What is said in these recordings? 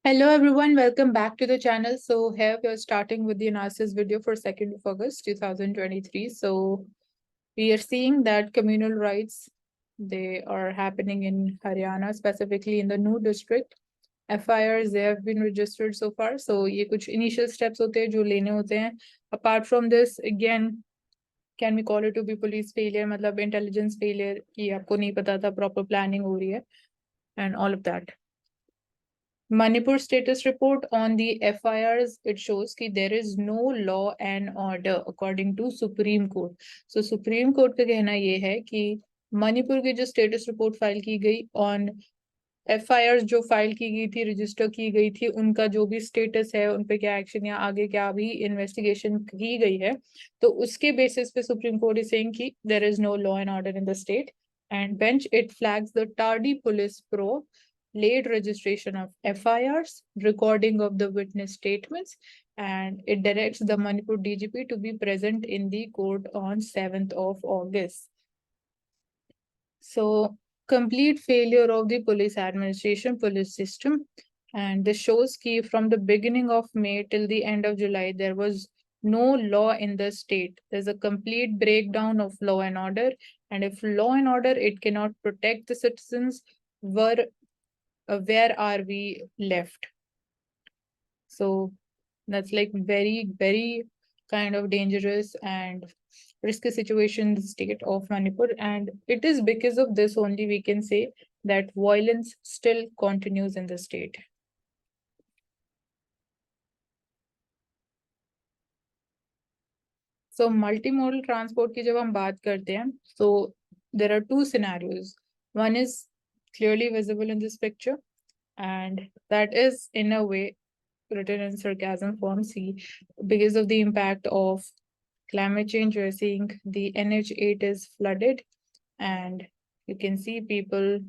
Hello everyone, welcome back to the channel. So here we are starting with the analysis video for 2nd of August 2023. So we are seeing that communal rights, they are happening in Haryana, specifically in the Noor district. FIRs, they have been registered so far. So ये कुछ initial steps होते हैं जो लेने होते हैं. Apart from this, again, can we call it to be police failure? मतलब intelligence failure कि आपको नहीं पता था proper planning हो रही है and all of that. Manipur status report on the FIRs, it shows that there is no law and order according to Supreme Court. So Supreme Court का कहना ये है कि मणिपुर की जो status report फाइल की गई on FIRs जो फाइल की गई थी, रजिस्टर की गई थी, उनका जो भी स्टेटस है, उन पे क्या एक्शन या आगे क्या भी इन्वेस्टिगेशन की गई है, तो उसके बेसिस पे सुप्रीम कोर्ट इज सेइंग कि there is no law and order in the state and bench it flags the tardy police probe, late registration of FIRs, recording of the witness statements, and it directs the Manipur DGP to be present in the court on 7th of August. So complete failure of the police administration, police system. And this shows that from the beginning of May till the end of July, there was no law in the state. There's a complete breakdown of law and order. And if law and order, it cannot protect the citizens, where are we left? So that's like very, very kind of dangerous and risky situation in the state of Manipur. And it is because of this only we can say that violence still continues in the state. So multimodal transport की जब हम बात करते हैं, so there are two scenarios. One is clearly visible in this picture, and that is in a way written in sarcasm form. See, because of the impact of climate change, we're seeing the NH8 is flooded, and you can see people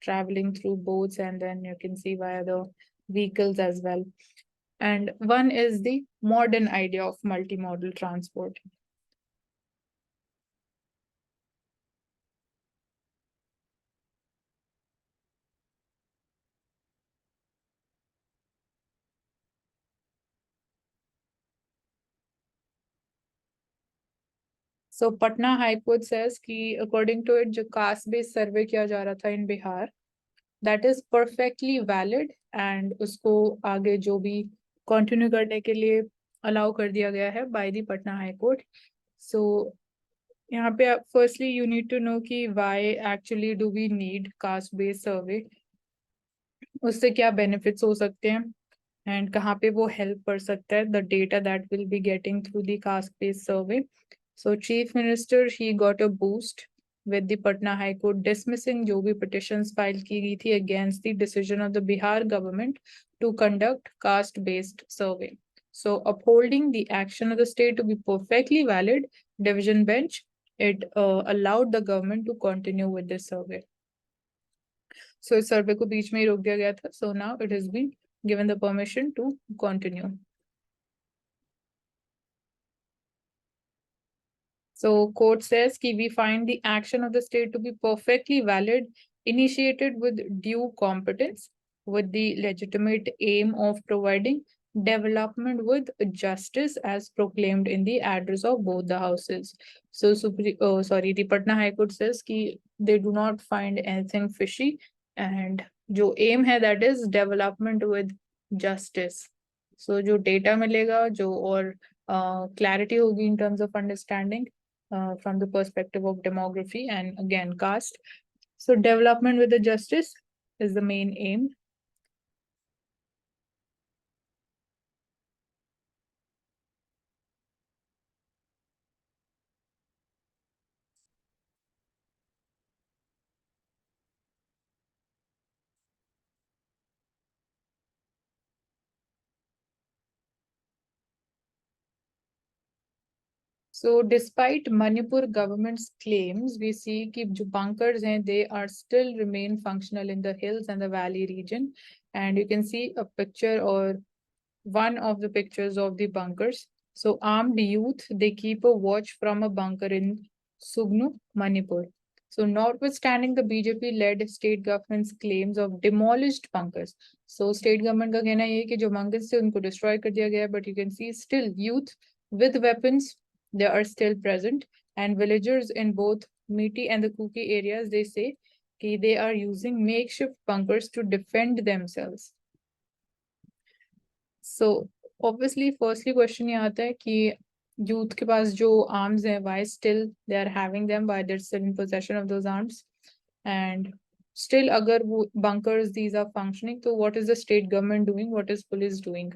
traveling through boats, and then you can see via the vehicles as well. And one is the modern idea of multimodal transport. So Patna High Court says कि according to it, जो caste based survey किया जा रहा था in Bihar, that is perfectly valid, and उसको आगे जो भी continue करने के लिए allow कर दिया गया है by the Patna High Court. So यहाँ पे firstly you need to know कि why actually do we need caste based survey, उससे क्या benefits हो सकते हैं and कहाँ पे वो help कर सकता है, the data that we'll be getting through the caste based survey. So Chief Minister, he got a boost with the Patna High Court dismissing जो भी petitions file की गई थी against the decision of the Bihar government to conduct caste based survey. So upholding the action of the state to be perfectly valid, division bench, it allowed the government to continue with this survey. So इस survey को बीच में ही रोक दिया गया था. So now it has been given the permission to continue. So court says that we find the action of the state to be perfectly valid, initiated with due competence, with the legitimate aim of providing development with justice as proclaimed in the address of both the houses. So the Patna High Court says that they do not find anything fishy, and जो aim है that is development with justice. So जो data मिलेगा, जो और clarity होगी in terms of understanding, from the perspective of demography and again caste. So development with the justice is the main aim. So despite Manipur government's claims, we see that the bunkers and they are still remain functional in the hills and the valley region. And you can see a picture or one of the pictures of the bunkers. So armed youth, they keep a watch from a bunker in Sugnu, Manipur. So notwithstanding the BJP-led state government's claims of demolished bunkers. So state government का कहना ये है कि जो bunkers थे उनको destroy कर दिया गया, but you can see still youth with weapons, they are still present, and villagers in both Miti and the Kuki areas, they say कि they are using makeshift bunkers to defend themselves. So obviously firstly question ये आता है कि youth के पास जो arms हैं, why still they are having them, why they're still in possession of those arms, and still अगर वो bunkers these are functioning, so what is the state government doing, what is police doing?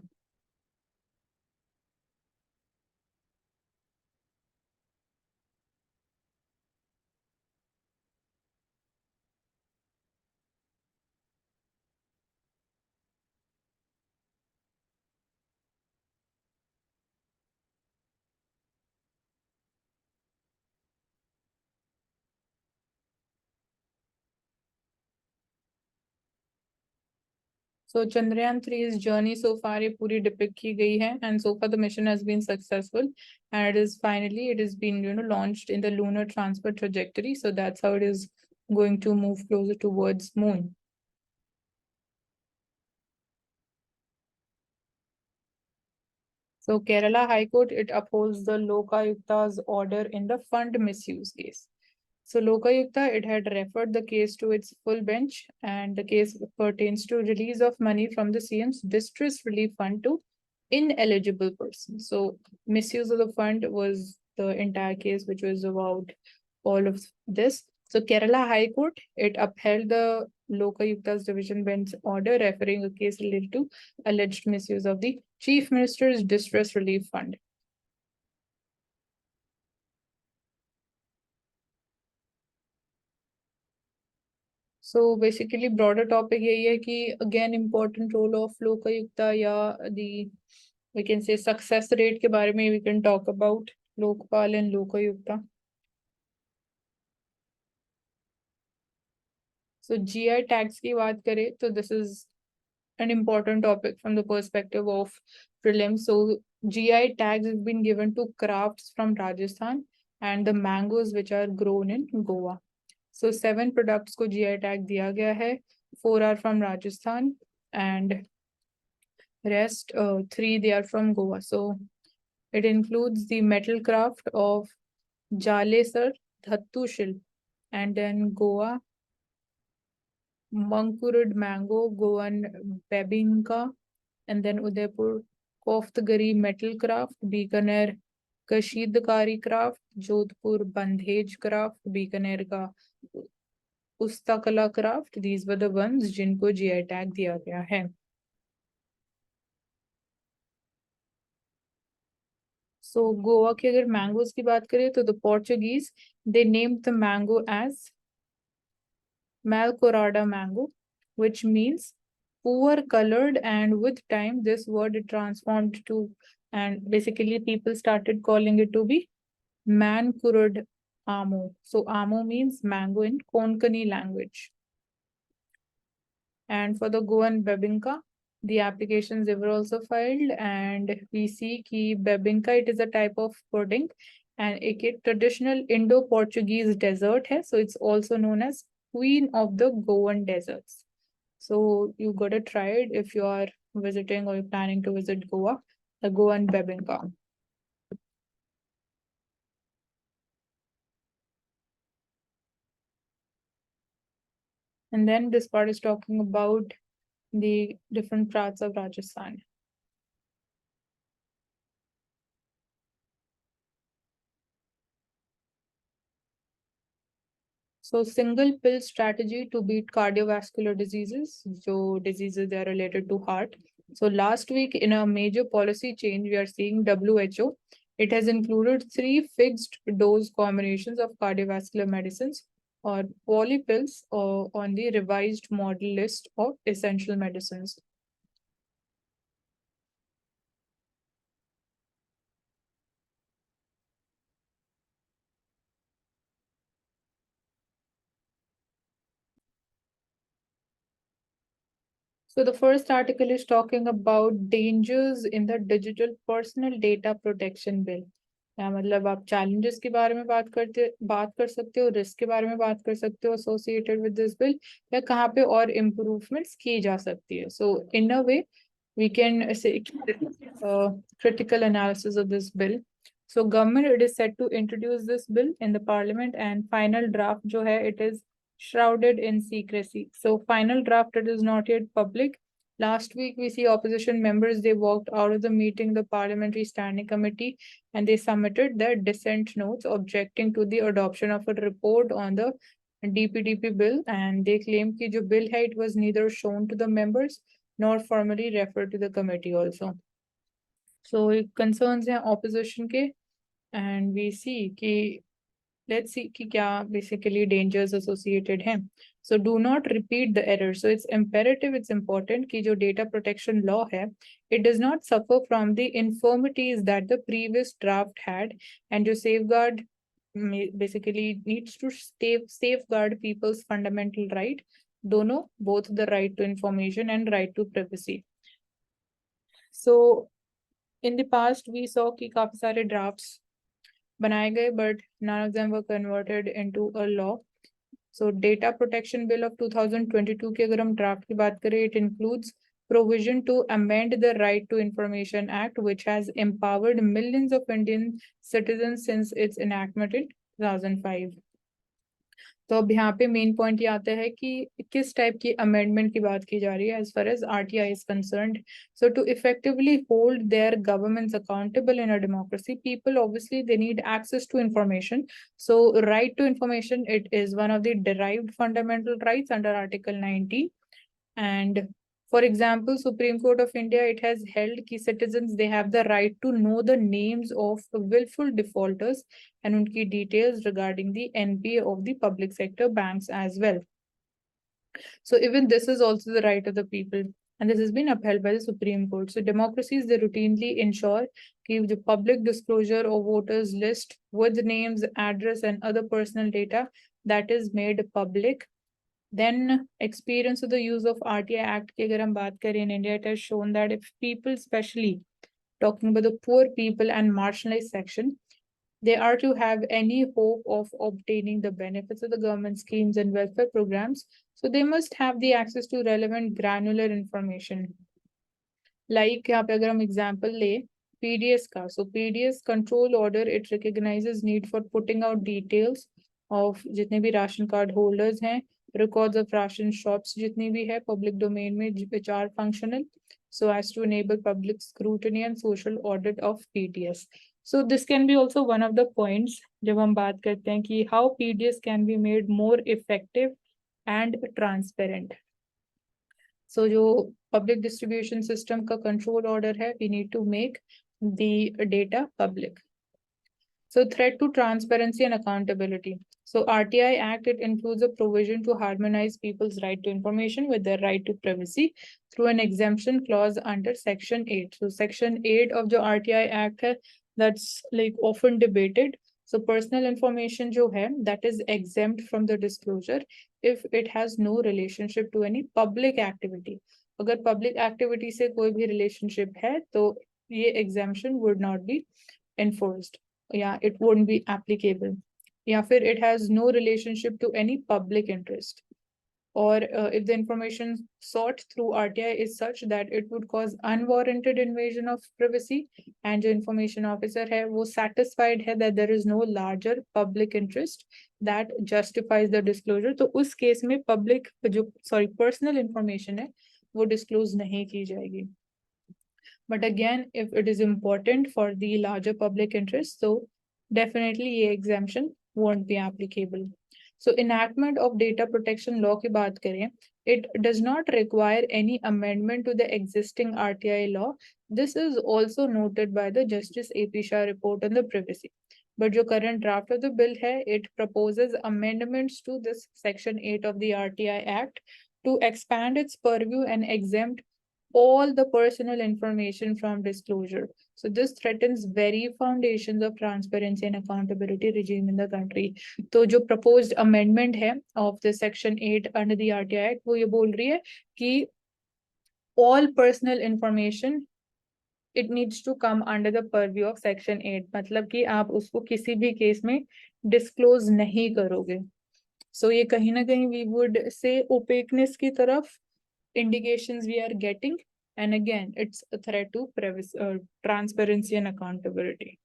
So Chandrayaan 3's journey so far ये पूरी depict की गई है, and so far the mission has been successful, and it is finally it has been launched in the lunar transport trajectory. So that's how it is going to move closer towards moon. So Kerala High Court, it upholds the Lokayukta's order in the fund misuse case. So Lokayukta, it had referred the case to its full bench, and the case pertains to release of money from the CM's distress relief fund to ineligible persons. So misuse of the fund was the entire case, which was about all of this. So Kerala High Court, it upheld the Lokayukta's division bench order referring a case related to alleged misuse of the Chief Minister's Distress Relief Fund. So basically broader topic यही है कि again important role of Lokayukta या the we can say success rate के बारे में we can talk about Lokpal and Lokayukta. So GI tags की बात करें तो this is an important topic from the perspective of prelims. So GI tags have been given to crafts from Rajasthan and the mangoes which are grown in Goa. So 7 products को GI tag दिया गया है. 4 are from Rajasthan and rest 3 they are from Goa. So it includes the metal craft of Jalesar Dhattu Shilp, and then Goa Mankurud mango, Goan bebinka, and then Udaipur Koftgari metal craft, Bikaner Kashidkari craft, Jodhpur Bandhej craft, Bikaner का Ustakala craft. These were the ones जिनको GI tag दिया गया है. So Goa के अगर mangoes की बात करें तो the Portuguese they named the mango as Malcorada mango, which means poor colored, and with time this word transformed to, and basically people started calling it to be Mankurud Amo. So Amo means mango in Konkani language. And for the Goan Bebinka, the applications they were also filed, and we see ki Bebinka, it is a type of pudding and a traditional Indo-Portuguese dessert hai. So it's also known as Queen of the Goan desserts. So you gotta try it if you are visiting or you're planning to visit Goa, the Goan Bebinka. And then this part is talking about the different parts of Rajasthan. So single pill strategy to beat cardiovascular diseases, so diseases that are related to heart. So last week in a major policy change, we are seeing WHO. It has included 3 fixed dose combinations of cardiovascular medicines or polypills on the revised model list of essential medicines. So the first article is talking about dangers in the digital personal data protection bill. या मतलब आप challenges के बारे में बात कर सकते हो, risk के बारे में बात कर सकते हो associated with this bill, या कहाँ पे और improvements की जा सकती है. So in a way we can say critical analysis of this bill. So government, it is set to introduce this bill in the parliament, and final draft जो है it is shrouded in secrecy. So final draft, it is not yet public. Last week we see opposition members, they walked out of the meeting, the parliamentary standing committee, and they submitted their dissent notes objecting to the adoption of a report on the DPDP bill, and they claimed कि जो bill है it was neither shown to the members nor formally referred to the committee also. So concerns हैं opposition के, and we see कि let's see कि क्या basically dangers associated हैं. So do not repeat the error. So it's imperative, it's important कि जो data protection law है, it does not suffer from the infirmities that the previous draft had, and जो safeguard basically needs to safeguard people's fundamental right, दोनों, both the right to information and right to privacy. So in the past we saw कि काफी सारे drafts बनाए गए, but none of them were converted into a law. So data protection bill of 2022 की अगर हम draft की बात करें, it includes provision to amend the Right to Information Act, which has empowered millions of Indian citizens since its enactment in 2005. तो अब यहाँ पे मेन पॉइंट ये आता है कि किस टाइप की अमेंडमेंट की बात की जा रही है as far as RTI is concerned. So to effectively hold their governments accountable in a democracy, people obviously they need access to information. So right to information, it is one of the derived fundamental rights under article 19. And for example, Supreme Court of India, it has held कि citizens, they have the right to know the names of willful defaulters and उनकी details regarding the NPA of the public sector banks as well. So even this is also the right of the people, and this has been upheld by the Supreme Court. So democracies, they routinely ensure कि the public disclosure of voters list with names, address, and other personal data that is made public. Then experience of the use of RTI Act की अगर हम बात करें in India, it has shown that if people, especially talking about the poor people and marginalized section, they are to have any hope of obtaining the benefits of the government schemes and welfare programs, so they must have the access to relevant granular information. Like यहाँ पे अगर हम example ले PDS का, so PDS control order, it recognizes need for putting out details of जितने भी ration card holders हैं, records of ration shops जितनी भी है public domain में, which are functional, so as to enable public scrutiny and social audit of PDS. So this can be also one of the points जब हम बात करते हैं कि how PDS can be made more effective and transparent. So जो public distribution system का control order है, we need to make the data public. So threat to transparency and accountability. So RTI Act, it includes a provision to harmonize people's right to information with their right to privacy through an exemption clause under Section 8. So Section 8 of the RTI Act है, that's like often debated. So personal information जो है, that is exempt from the disclosure if it has no relationship to any public activity. अगर public activity से कोई भी relationship है, तो ये exemption would not be enforced. Yeah, it won't be applicable. या फिर it has no relationship to any public interest. Or if the information sought through RTI is such that it would cause unwarranted invasion of privacy, and the information officer है वो satisfied है that there is no larger public interest that justifies the disclosure, तो उस case में public जो personal information है वो disclose नहीं की जाएगी. But again, if it is important for the larger public interest, so definitely ये exemption won't be applicable. So enactment of data protection law की बात करें, it does not require any amendment to the existing RTI law. This is also noted by the Justice AP Shah report on the privacy. But जो current draft of the bill है, it proposes amendments to this Section 8 of the RTI Act to expand its purview and exempt all the personal information from disclosure. So this threatens very foundations of transparency and accountability regime in the country. तो जो proposed amendment है of the Section 8 under the RTI Act, वो ये बोल रही है कि all personal information it needs to come under the purview of section 8, मतलब कि आप उसको किसी भी केस में disclose नहीं करोगे. So ये कहीं ना कहीं we would say opaqueness की तरफ indications we are getting, and again it's a threat to transparency and accountability.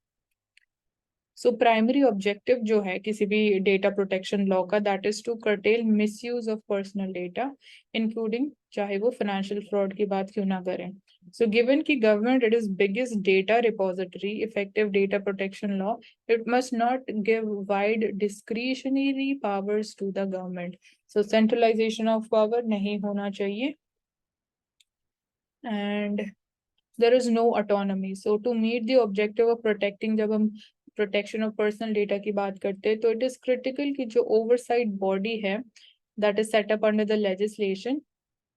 So primary objective जो है किसी भी data protection law का, that is to curtail misuse of personal data, including चाहे वो financial fraud की बात क्यों ना करें. So given कि government it is biggest data repository, effective data protection law, it must not give wide discretionary powers to the government. So centralization of power नहीं होना चाहिए, and there is no autonomy. So to meet the objective of protecting, जब हम protection of personal data की बात करते हैं, तो it is critical कि जो oversight body है that is set up under the legislation,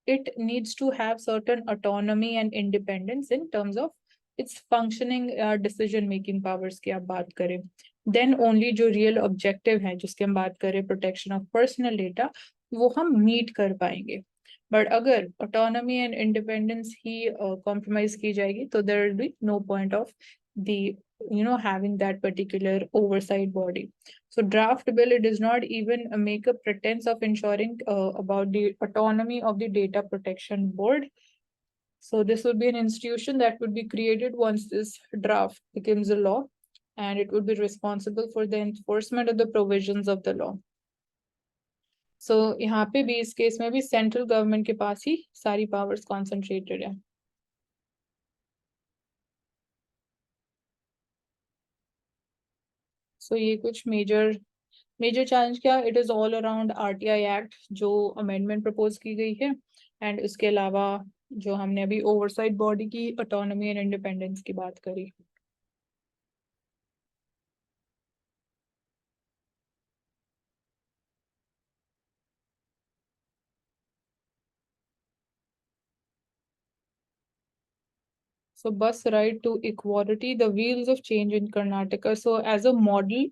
it needs to have certain autonomy and independence in terms of its functioning decision making powers की आप बात करें. Then only जो real objective है जिसके हम बात करें protection of personal data, वो हम meet कर पाएंगे. बट अगर ऑटोनॉमी एंड इंडिपेंडेंस ही कॉम्प्रोमाइज की जाएगी, तो there will be no point of the having that particular oversight body. So draft bill, it does not even make a pretense of ensuring about the autonomy of the data protection board. So this would be an institution that would be created once this draft becomes a law, and it would be responsible for the enforcement of the provisions of the law. So यहाँ पे भी इस case में भी central government के पास ही सारी powers concentrated है. So ये कुछ मेजर चैलेंज क्या, it is all around RTI act जो अमेंडमेंट प्रपोज की गई है, एंड उसके अलावा जो हमने अभी ओवरसाइट बॉडी की ऑटोनॉमी एंड इंडिपेंडेंस की बात करी. So bus ride to equality, the wheels of change in Karnataka. So as a model,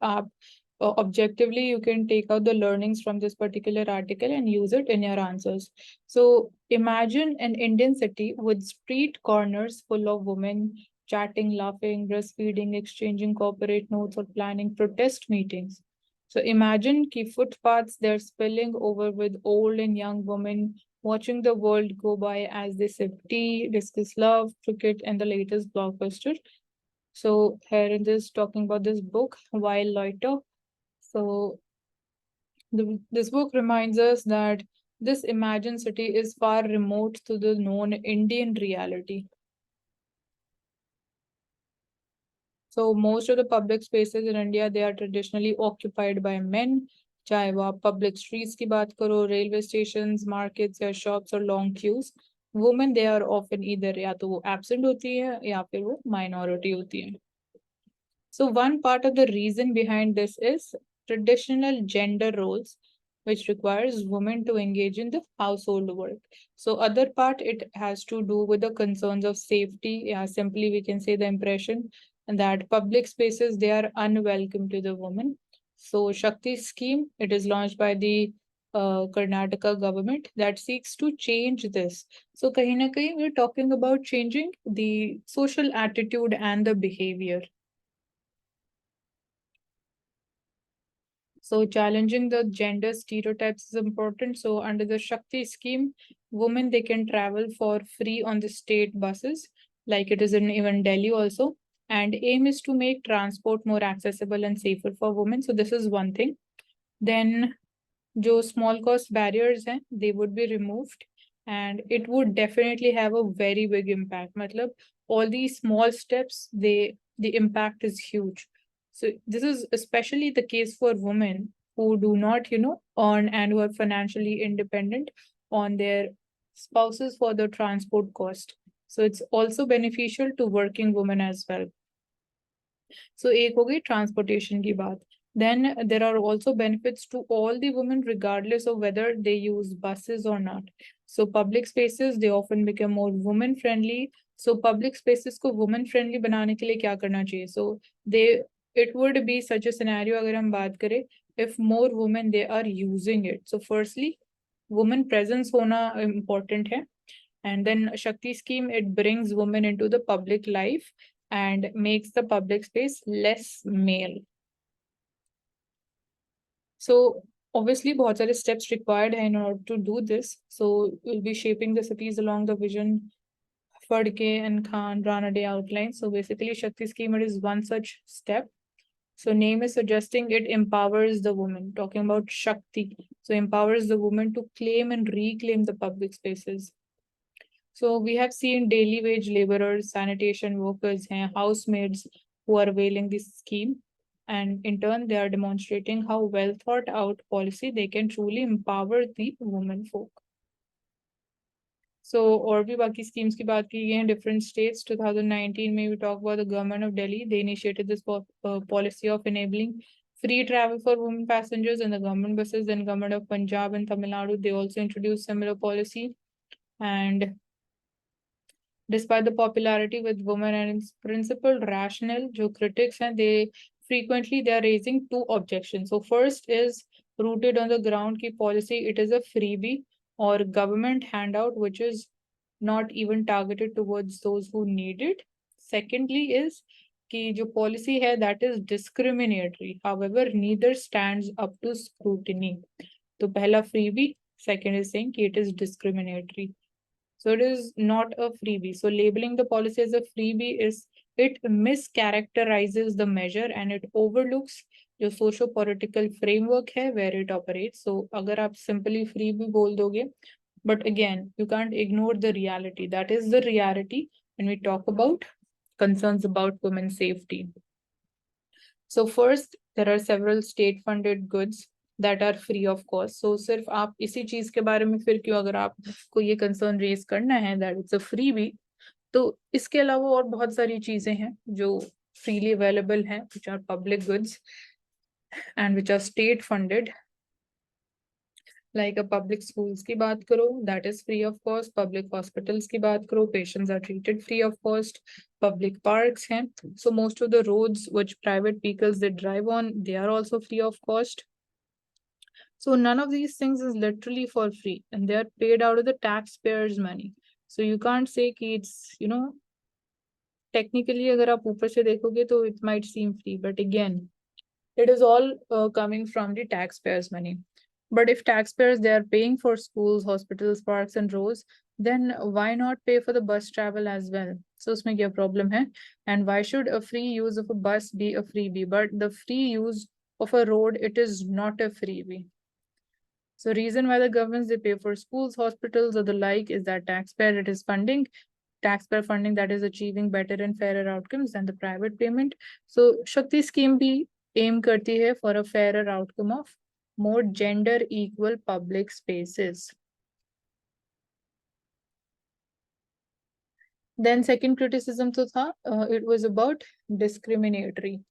objectively you can take out the learnings from this particular article and use it in your answers. So imagine an Indian city with street corners full of women chatting, laughing, breastfeeding, exchanging corporate notes, or planning protest meetings. So imagine ki footpaths they're spilling over with old and young women watching the world go by as they sip tea, discuss love, cricket, and the latest blockbuster. So here in this, talking about this book, While Loiter. So this book reminds us that this imagined city is far remote to the known Indian reality. So most of the public spaces in India, they are traditionally occupied by men. चाहे वो आप public streets की बात करो, railway stations, markets या shops or long queues, women they are often either या तो वो absent होती है या फिर वो minority होती है. So one part of the reason behind this is traditional gender roles, which requires women to engage in the household work. So other part, it has to do with the concerns of safety. Yeah, simply we can say the impression that public spaces, they are unwelcome to the woman. So Shakti scheme, it is launched by the Karnataka government that seeks to change this. So kahin na kahin, we're talking about changing the social attitude and the behavior. So challenging the gender stereotypes is important. So under the Shakti scheme, women, they can travel for free on the state buses, like it is in even Delhi also. And aim is to make transport more accessible and safer for women. So this is one thing. Then जो small cost barriers हैं, they would be removed, and it would definitely have a very big impact. मतलब all these small steps, the impact is huge. So this is especially the case for women who do not, earn and who are financially independent on their spouses for the transport cost. So it's also beneficial to working women as well. So एक हो गई transportation की बात. Then there are also benefits to all the women regardless of whether they use buses or not. So public spaces, they often become more women friendly. So public spaces को women friendly बनाने के लिए क्या करना चाहिए? So it would be such a scenario अगर हम बात करें, if more women they are using it. So firstly, women presence होना important है. And then Shakti scheme, it brings women into the public life and makes the public space less male. So obviously बहुत सारे steps required in order to do this. So we'll be shaping the cities along the vision Fadke and Khan Rana Day outline. So basically Shakti scheme is one such step. So name is suggesting it empowers the woman, talking about Shakti. So empowers the woman to claim and reclaim the public spaces. So we have seen daily wage laborers, sanitation workers, and housemaids who are availing this scheme. And in turn, they are demonstrating how well thought out policy they can truly empower the women folk. So और भी बाकी schemes की बात की गई हैं different states. 2019 में we talk about the government of Delhi. They initiated this policy of enabling free travel for women passengers in the government buses. Then government of Punjab and Tamil Nadu, they also introduced similar policy. And despite the popularity with women and its principal rationale, जो critics हैं, they are raising two objections. So first is rooted on the ground की policy, it is a freebie or government handout which is not even targeted towards those who need it. Secondly is कि जो policy है that is discriminatory. However, neither stands up to scrutiny. तो पहला freebie, second is saying कि it is discriminatory. So it is not a freebie. So labeling the policy as a freebie is it mischaracterizes the measure and it overlooks जो socio-political framework है where it operates. So अगर आप simply freebie बोल दोगे, but again, you can't ignore the reality. That is the reality when we talk about concerns about women's safety. So first, there are several state-funded goods that are free of cost. So सिर्फ आप इसी चीज के बारे में फिर क्यों अगर आपको ये concern raise करना है that it's a freebie, तो इसके अलावा और बहुत सारी चीजें हैं जो freely available हैं, which are public goods and which are state funded. Like a public schools की बात करो, that is free of cost. Public hospitals की बात करो, patients are treated free of cost. Public parks हैं, so most of the roads which private vehicles they drive on, they are also free of cost. So none of these things is literally for free and they are paid out of the taxpayers' money. So you can't say कि it's, technically अगर आप ऊपर से देखोगे तो it might seem free, but again, it is all coming from the taxpayers' money. But if taxpayers, they are paying for schools, hospitals, parks and roads, then why not pay for the bus travel as well? So उसमें क्या problem है? And why should a free use of a bus be a freebie? But the free use of a road, it is not a freebie. So reason why the governments, they pay for schools, hospitals or the like is that taxpayer, it is funding, taxpayer funding that is achieving better and fairer outcomes than the private payment. So Shakti scheme भी aim करती है for a fairer outcome of more gender equal public spaces. Then second criticism तो था, it was about discriminatory.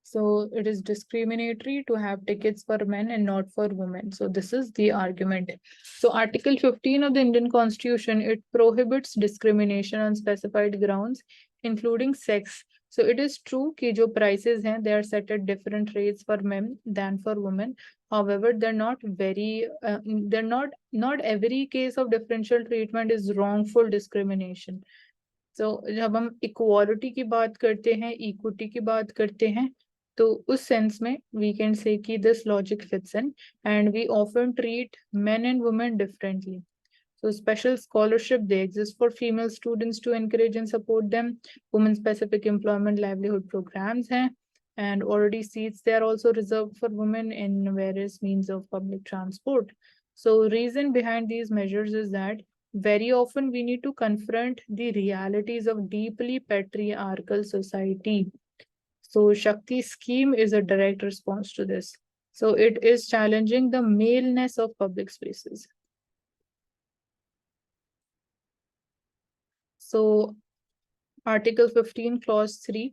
So it is discriminatory to have tickets for men and not for women. So this is the argument. So Article 15 of the Indian Constitution, it prohibits discrimination on specified grounds, including sex. So it is true कि जो prices हैं, they are set at different rates for men than for women. However, they're not not every case of differential treatment is wrongful discrimination. So जब हम equality की बात करते हैं, equity की बात करते हैं, तो उस सेंस में we can say कि this logic fits in and we often treat men and women differently. So special scholarship, they exist for female students to encourage and support them. Women specific employment livelihood programs हैं and already seats they are also reserved for women in various means of public transport. So reason behind these measures is that very often we need to confront the realities of deeply patriarchal society. So Shakti scheme is a direct response to this. So it is challenging the maleness of public spaces. So Article 15, Clause 3,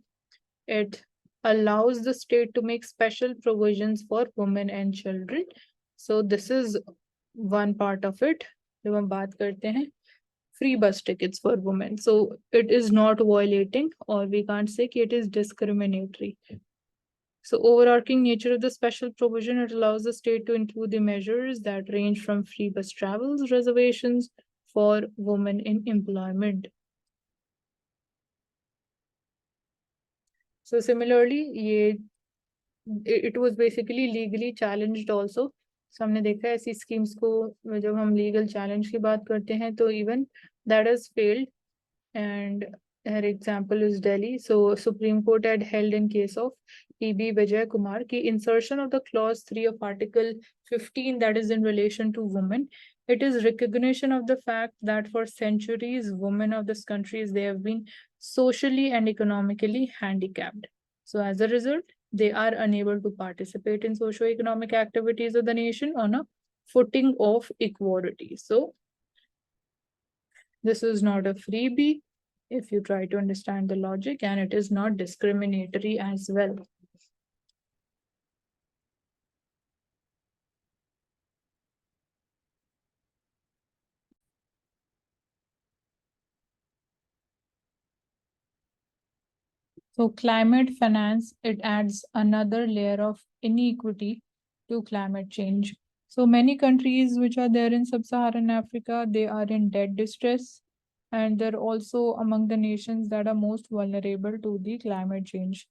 it allows the state to make special provisions for women and children. So this is one part of it. जब हम बात करते हैं free bus tickets for women. So it is not violating or we can't say it is discriminatory. So overarching nature of the special provision, it allows the state to include the measures that range from free bus travels, reservations, for women in employment. So similarly, it was basically legally challenged also. So हमने देखा है ऐसी schemes को जब हम legal challenge की बात करते हैं तो even that has failed, and her example is Delhi. So Supreme Court had held in case of PB Vijay Kumar ki insertion of the clause 3 of Article 15, that is in relation to women. It is recognition of the fact that for centuries, women of this country, they have been socially and economically handicapped. So as a result, they are unable to participate in socio-economic activities of the nation on a footing of equality. So this is not a freebie if you try to understand the logic, and it is not discriminatory as well. So climate finance, it adds another layer of inequity to climate change. So many countries which are there in sub-Saharan Africa, they are in debt distress, and they're also among the nations that are most vulnerable to the climate change.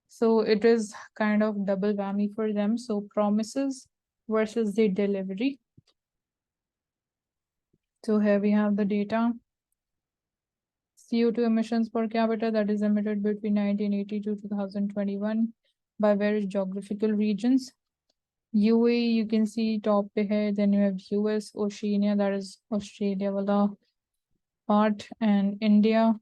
So it is kind of double whammy for them. So promises versus the delivery. So here we have the data. CO2 emissions per capita that is emitted between 1980 to 2021 by various geographical regions. UAE, you can see top here, then you have US, Oceania, that is Australia wala part, and India,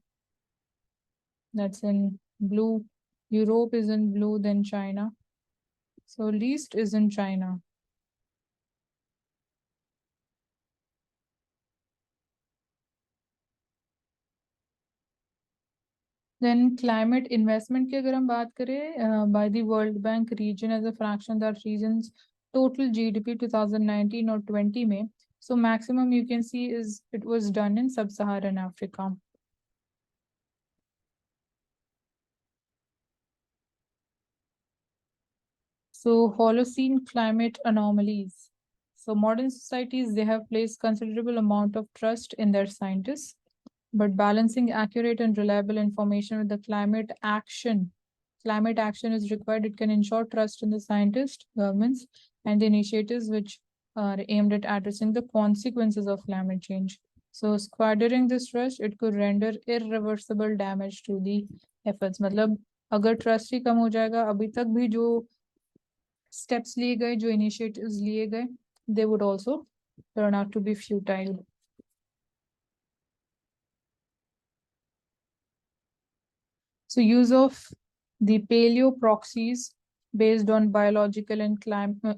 that's in blue. Europe is in blue, then China. So least is in China. Then climate investment की अगर हम बात करें by the World Bank region as a fraction that region's total GDP 2019 or 20 में, so maximum you can see is it was done in sub-Saharan Africa. So Holocene climate anomalies. So modern societies, they have placed considerable amount of trust in their scientists, but balancing accurate and reliable information with the climate action is required. It can ensure trust in the scientists, governments, and the initiatives which are aimed at addressing the consequences of climate change. So squandering this trust, it could render irreversible damage to the efforts. मतलब अगर trust ही कम हो जाएगा, अभी तक भी जो steps लिए गए, जो initiatives लिए गए, they would also turn out to be futile. So use of the paleo proxies based on biological and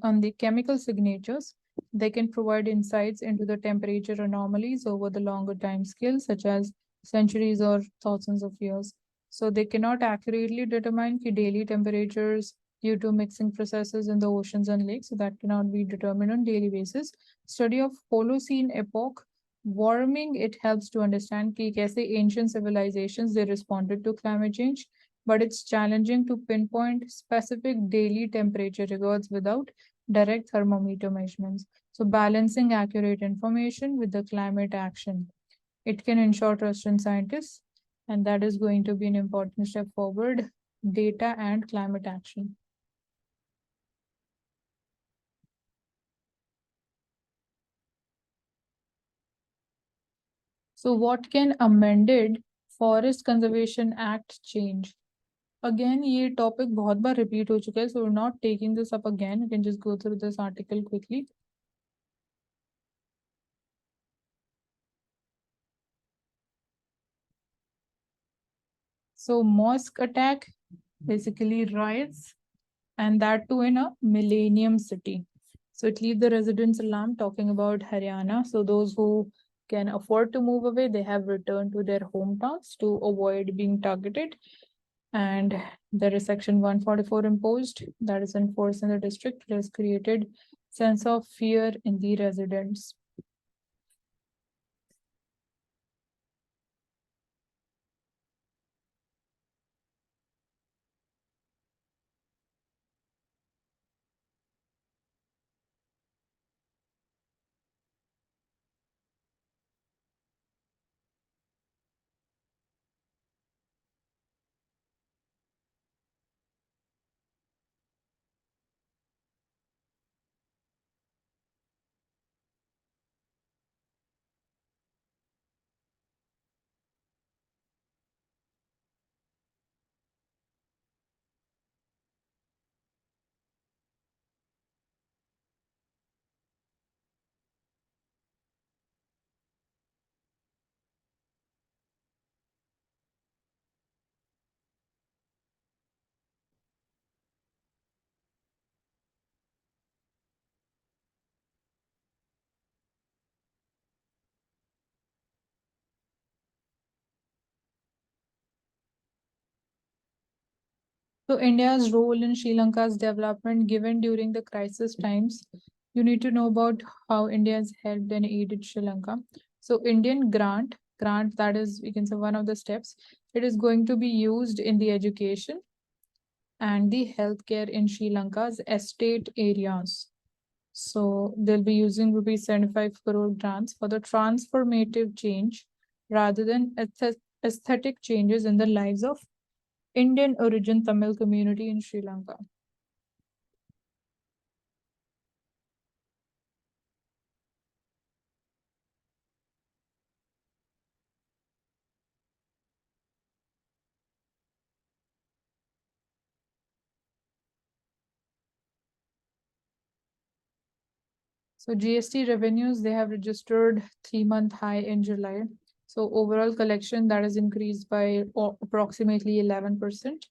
on the chemical signatures, they can provide insights into the temperature anomalies over the longer time scale, such as centuries or thousands of years. So they cannot accurately determine the daily temperatures due to mixing processes in the oceans and lakes. So that cannot be determined on daily basis. Study of Holocene epoch warming, it helps to understand कि कैसे ancient civilizations they responded to climate change, but it's challenging to pinpoint specific daily temperature records without direct thermometer measurements. So balancing accurate information with the climate action, it can ensure trust in scientists, and that is going to be an important step forward, data and climate action. So what can amended Forest Conservation Act change? Again, ये topic बहुत बार repeat हो चुका है, so we're not taking this up again. You can just go through this article quickly. So mosque attack, basically riots, and that too in a millennium city. So it leaves the residents alarmed, talking about Haryana. So those who can afford to move away, they have returned to their hometowns to avoid being targeted. And there is section 144 imposed that is enforced in the district. It has created sense of fear in the residents. So India's role in Sri Lanka's development given during the crisis times, you need to know about how India has helped and aided Sri Lanka. So Indian grant that is, we can say one of the steps, it is going to be used in the education and the healthcare in Sri Lanka's estate areas. So they'll be using rupees 75 crore grants for the transformative change rather than aesthetic changes in the lives of Indian origin Tamil community in Sri Lanka. So GST revenues, they have registered 3-month high in July. So overall collection that has increased by approximately 11%,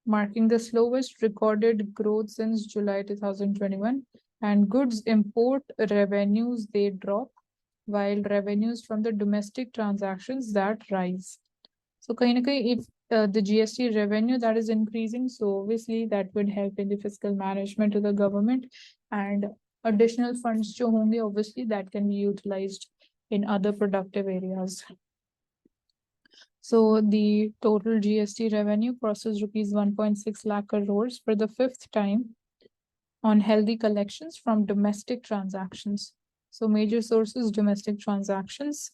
marking the slowest recorded growth since July 2021. And goods import revenues, they drop, while revenues from the domestic transactions that rise. So kahin na kahin, if the GST revenue that is increasing, so obviously that would help in the fiscal management to the government, and additional funds jo honge, obviously that can be utilized in other productive areas. So the total GST revenue crosses rupees 1.6 lakh crores for the fifth time on healthy collections from domestic transactions. So major sources, domestic transactions.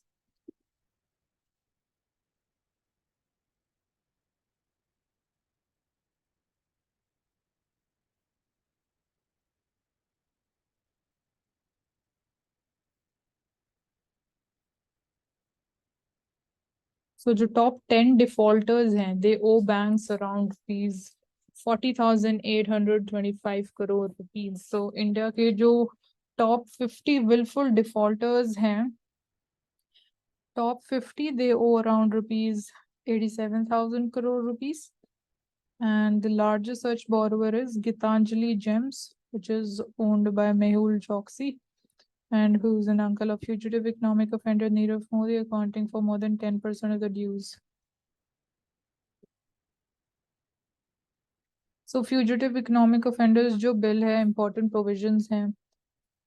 So जो top 10 defaulters हैं, they owe banks around rupees 40,825 crore rupees. So India के जो top 50 willful defaulters हैं, top 50 they owe around rupees 87,000 crore rupees. And the largest such borrower is Gitanjali Gems, which is owned by Mehul Choksi, and who's an uncle of fugitive economic offender Nirav Modi, accounting for more than 10% of the dues. So fugitive economic offenders जो bill है, important provisions हैं,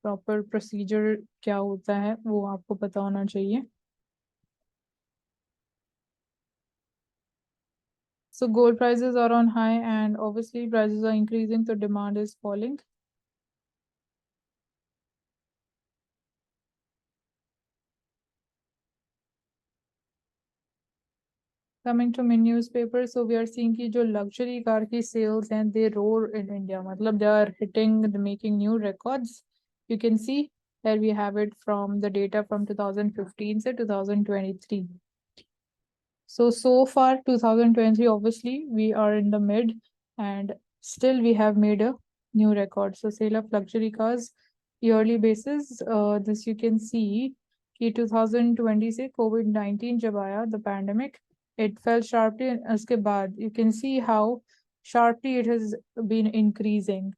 proper procedure क्या होता है वो आपको पता होना चाहिए. So gold prices are on high and obviously prices are increasing, so demand is falling. Coming to main newspaper, so we are seeing कि जो luxury car की sales and they roar in India. मतलब they are hitting, making new records. You can see here we have it from the data from 2015 to 2023. So far 2023, obviously we are in the mid and still we have made a new record. So sale of luxury cars yearly basis, this you can see कि 2020 से COVID-19 जब आया, the pandemic, it fell sharply, and उसके बाद you can see how sharply it has been increasing.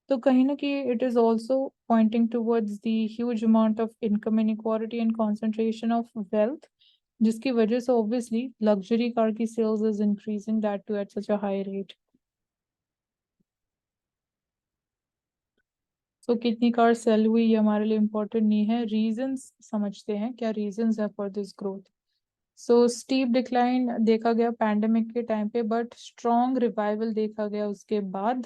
तो कहीं ना कहीं it is also pointing towards the huge amount of income inequality and concentration of wealth, जिसकी वजह से obviously luxury car की sales is increasing, that too at such a high rate. So कितनी car cell हुई ये हमारे लिए important नहीं है, reasons समझते हैं क्या reasons है for this growth. So steep decline देखा गया pandemic के time पे, but strong revival देखा गया उसके बाद,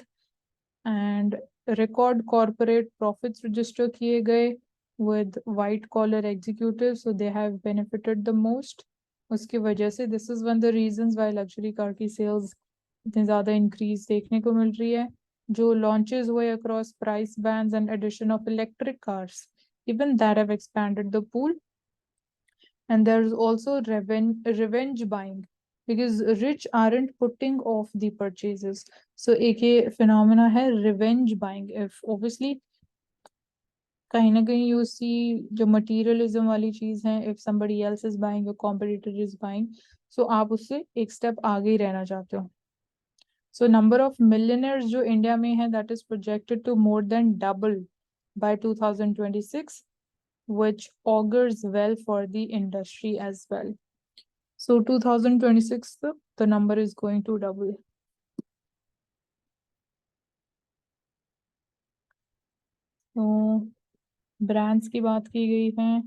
and record corporate profits register किए गए with white collar executives, so they have benefited the most. उसकी वजह से this is one of the reasons why luxury car की sales इतनी ज़्यादा increase देखने को मिल रही है. जो launches हुए across price bands and addition of electric cars, even that have expanded the pool. And there's also revenge buying, because rich aren't putting off the purchases. So एक phenomena है revenge buying. If obviously कहीं ना कहीं you see जो materialism वाली चीज है, if somebody else is buying, your competitor is buying, so आप उससे एक step आगे ही रहना चाहते हो. So number of millionaires जो इंडिया में है, that is projected to more than double by 2026, which augurs well for the industry as well. So 2026, the number is going to double. तो ब्रांड्स की बात की गई है।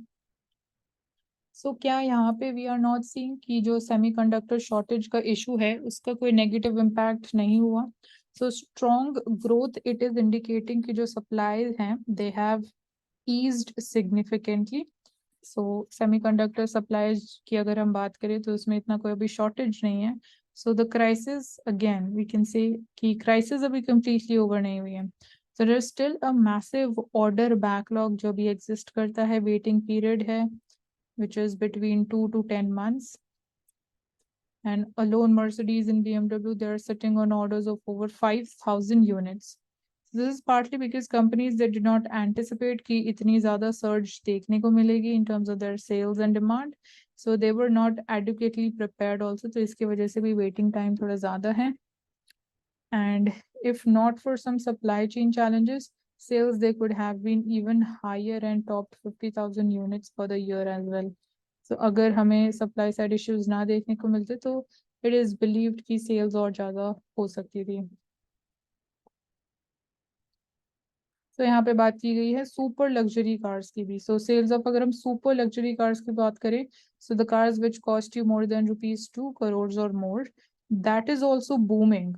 सो क्या यहाँ पे वी आर नॉट सीइंग कि जो सेमीकंडक्टर शॉर्टेज का इशू है उसका कोई नेगेटिव इम्पैक्ट नहीं हुआ। So strong growth it is indicating कि जो सप्लाई हैं they have eased significantly. So semiconductor supplies की अगर हम बात करें तो उसमें इतना कोई अभी शॉर्टेज नहीं है। So the crisis again we can say कि क्राइसिस अभी कंप्लीटली ओवर नहीं हुई है। So there is still a massive order backlog जो भी एग्जिस्ट करता है, वेटिंग पीरियड है which is between 2 to 10 months. And alone Mercedes and BMW, they're sitting on orders of over 5,000 units. This is partly because companies that did not anticipate कि इतनी ज़्यादा surge देखने को मिलेगी in terms of their sales and demand. So they were not adequately prepared also. तो इसकी वजह से भी waiting time थोड़ा ज़्यादा है. And if not for some supply chain challenges, sales they could have been even higher and topped 50,000 units for the year as well. So अगर हमें supply side issues ना देखने को मिलते तो it is believed कि sales और ज़्यादा हो सकती थी। तो यहाँ पे बात की गई है सुपर लग्जरी कार्स की भी। सो सेल्स ऑफ अगर हम सुपर लग्जरी कार्स की बात करें, so the cars which cost you more than ₹2 crores और more, that is also booming.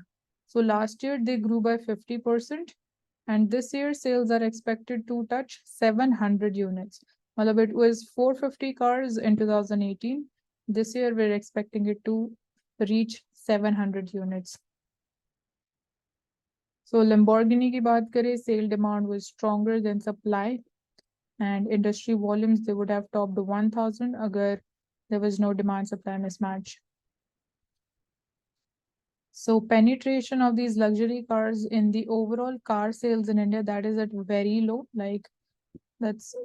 So last year they grew by 50% and this year sales are expected to touch 700 units. मतलब it was 450 cars in 2018. This year we're expecting it to reach 700 units. So Lamborghini की बात करें, sale demand was stronger than supply and industry volumes they would have topped 1,000 अगर there was no demand supply mismatch. So penetration of these luxury cars in the overall car sales in India, that is at very low, like that's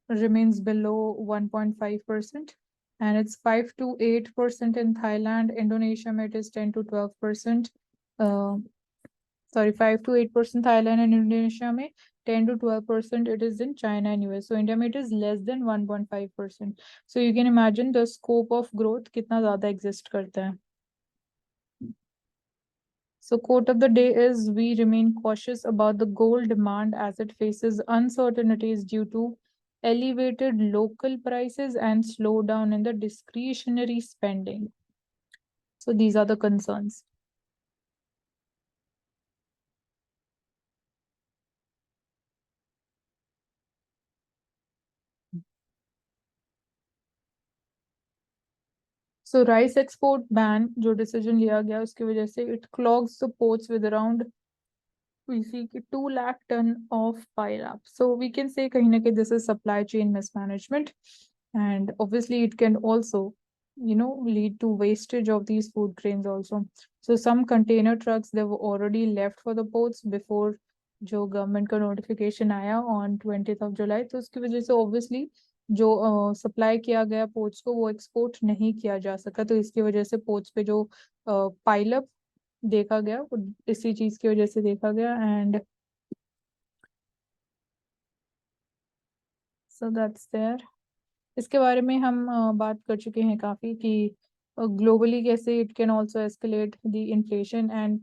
remains below 1.5%, and it's 5 to 8% in Thailand. Indonesia it is 10 to 12%. 5 to 8% Thailand and Indonesia में 10 to 12% it is in China and US. So India में it is less than 1.5%. So you can imagine the scope of growth कितना ज़्यादा exist करता है. So quote of the day is, we remain cautious about the gold demand as it faces uncertainties due to elevated local prices and slowdown in the discretionary spending. So these are the concerns. So rice export ban जो decision लिया गया उसकी वजह से it clogs the ports with around we see 2 lakh ton of pile up. So we can say kahin na kahin this is supply chain mismanagement, and obviously it can also lead to wastage of these food grains also. So some container trucks they were already left for the ports before जो government का notification आया on 20th of July. तो उसकी वजह से obviously जो supply किया गया पोर्ट्स को वो एक्सपोर्ट नहीं किया जा सका, तो इसकी वजह से पोर्ट्स पे जो पाइलअप देखा गया वो इसी चीज की वजह से देखा गया। And so that's there. इसके बारे में हम बात कर चुके हैं काफी कि ग्लोबली कैसे it can also escalate the inflation, and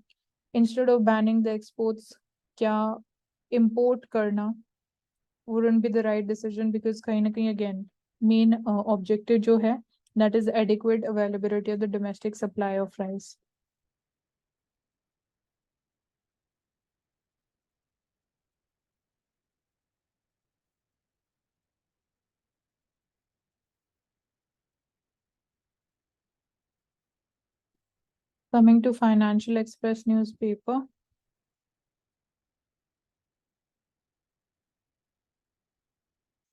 instead of banning the exports क्या इंपोर्ट करना wouldn't be the right decision, because कहीं ना कहीं again main objective जो है that is adequate availability of the domestic supply of rice. Coming to Financial Express newspaper,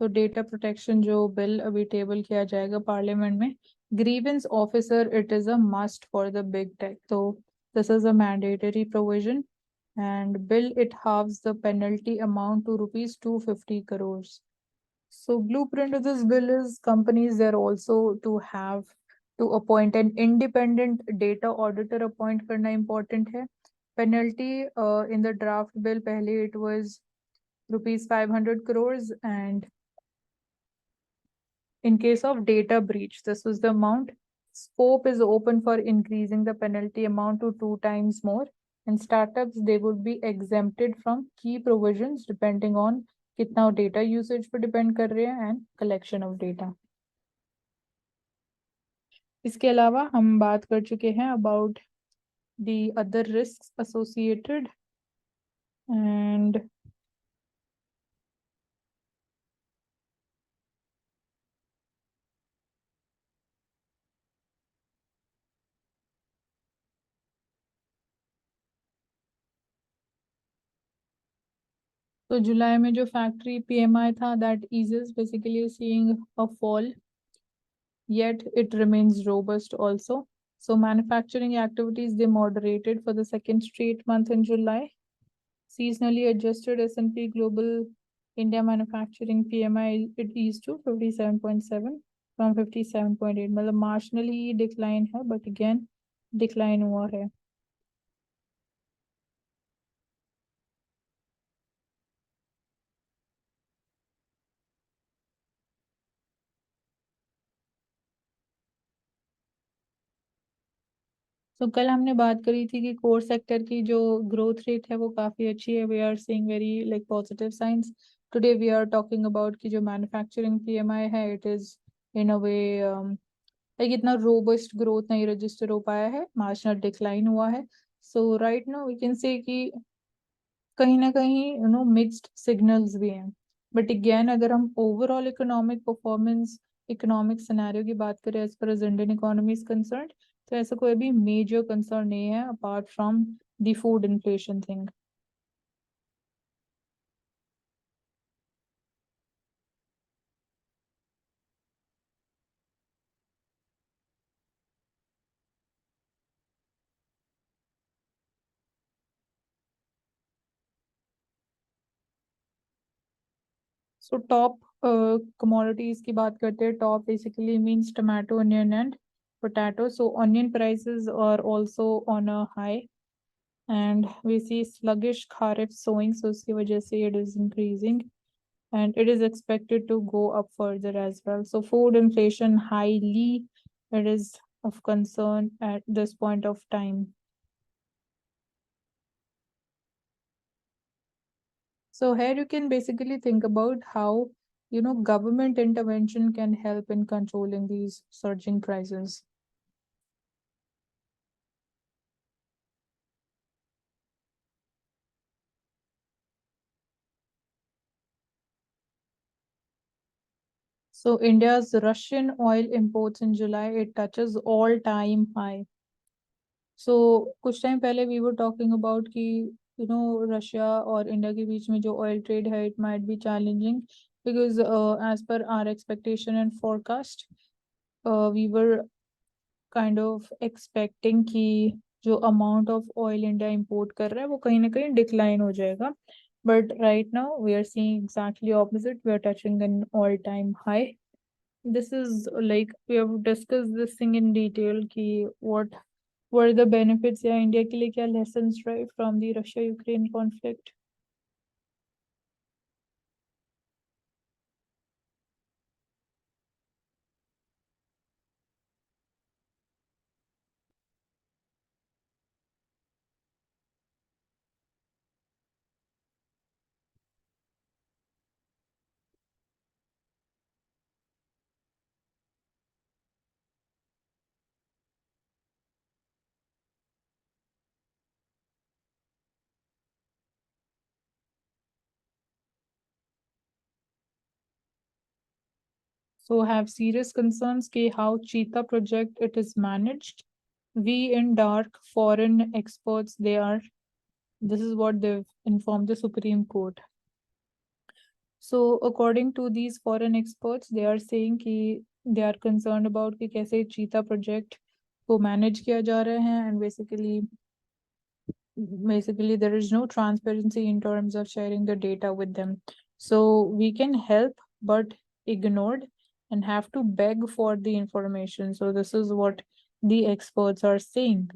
तो data protection जो bill अभी टेबल किया जाएगा पार्लियामेंट में, grievance officer it is a must for the big tech. तो this is a mandatory provision and bill it halves the penalty amount to ₹250 crores. So blueprint of this bill is companies they're also to have to appoint an independent data auditor appoint करना important है. Penalty in the draft bill पहले it was ₹500 crores, and in case of data breach, this was the amount. Scope is open for increasing the penalty amount to 2 times more. And startups, they would be exempted from key provisions depending on कितना data usage पर depend कर रहे हैं and collection of data. इसके अलावा हम बात कर चुके हैं about the other risk associated and तो जुलाई में जो फैक्ट्री पीएमआई था that is basically seeing a fall yet it remains robust also. So manufacturing activities they moderated for the second straight month in July. Seasonally adjusted S&P Global India Manufacturing PMI it eased to 57.7 from 57.8. मतलब marginally decline है but again decline हुआ है. तो कल हमने बात करी थी कि कोर सेक्टर की जो ग्रोथ रेट है वो काफी अच्छी है. We are seeing very like positive signs. Today we are talking about कि जो मैन्युफैक्चरिंग पीएमआई है it is in a way like इतना रोबस्ट ग्रोथ नहीं रजिस्टर हो पाया है, मार्जिनल डिक्लाइन हुआ है. So right now we can say कि कहीं ना कहीं मिक्स्ड सिग्नल्स भी हैं. बट अगेन अगर हम overall economic performance economic scenario की बात करें as per Indian economy is concern तो ऐसा कोई भी मेजर कंसर्न नहीं है apart from the food inflation thing. So top commodities की बात करते हैं. Top basically means tomato onion and potato. So onion prices are also on a high and we see sluggish kharif sowing so उसकी वजह से it is increasing and it is expected to go up further as well. So food inflation highly it is of concern at this point of time. So here you can basically think about how government intervention can help in controlling these surging prices. So India's Russian oil imports in July it touches all-time high. सो कुछ time पहले we were talking about कि Russia और India के बीच में जो oil trade है it might be challenging because as per our expectation and forecast we were kind of expecting कि जो amount of oil India import कर रहा है वो कहीं ना कहीं डिक्लाइन हो जाएगा. But right now we are seeing exactly opposite. We are touching an all time high. This is like we have discussed this thing in detail कि what were the benefits या इंडिया के लिए क्या lessons right from the Russia Ukraine conflict. So have serious concerns कि how cheetah project it is managed. We in dark foreign experts they are this is what they've informed the Supreme Court. So according to these foreign experts they are saying कि they are concerned about कि कैसे cheetah project को manage किया जा रहा है and basically there is no transparency in terms of sharing the data with them. So we can help but ignored and have to beg for the information. So this is what the experts are saying.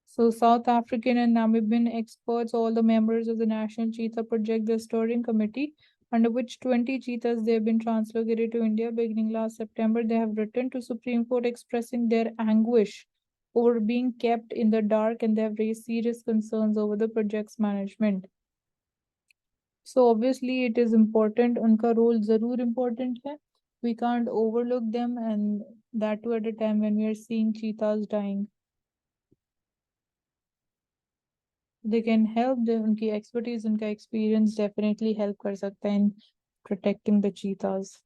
So South African and Namibian experts, all the members of the National Cheetah Project, the steering committee, under which 20 cheetahs they have been translocated to India beginning last September, they have written to Supreme Court expressing their anguish over being kept in the dark and they have raised serious concerns over the project's management. So obviously it is important, उनका role जरूर important है. We can't overlook them, and that too at a time when we are seeing cheetahs dying. They can help, उनकी expertise, उनका experience definitely help कर सकता है in protecting the cheetahs.